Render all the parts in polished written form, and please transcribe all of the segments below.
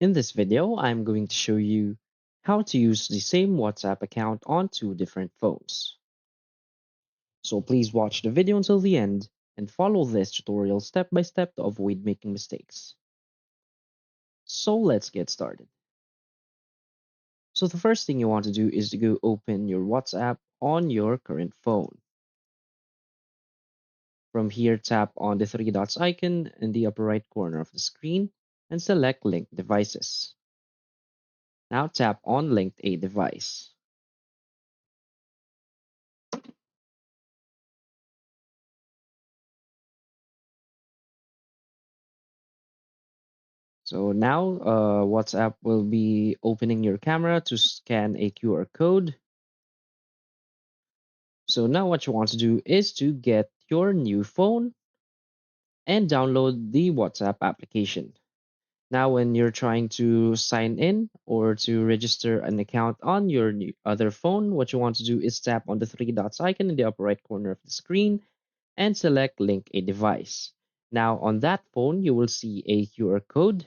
In this video, I'm going to show you how to use the same WhatsApp account on two different phones. So please watch the video until the end and follow this tutorial step by step to avoid making mistakes. So let's get started. So the first thing you want to do is to go open your WhatsApp on your current phone. From here, tap on the three dots icon in the upper right corner of the screen and select Link Devices. Now tap on Linked a Device. So now WhatsApp will be opening your camera to scan a QR code. So now what you want to do is to get your new phone and download the WhatsApp application. Now when you're trying to sign in or to register an account on your new other phone, what you want to do is tap on the three dots icon in the upper right corner of the screen and select Link a Device. Now on that phone, you will see a QR code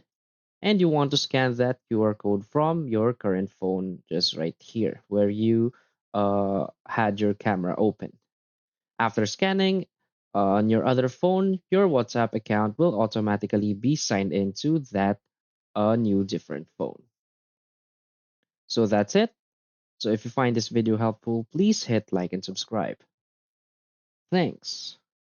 and you want to scan that QR code from your current phone just right here where you had your camera open. After scanning on your other phone, your WhatsApp account will automatically be signed into that new different phone. So that's it. So if you find this video helpful, please hit like and subscribe. Thanks.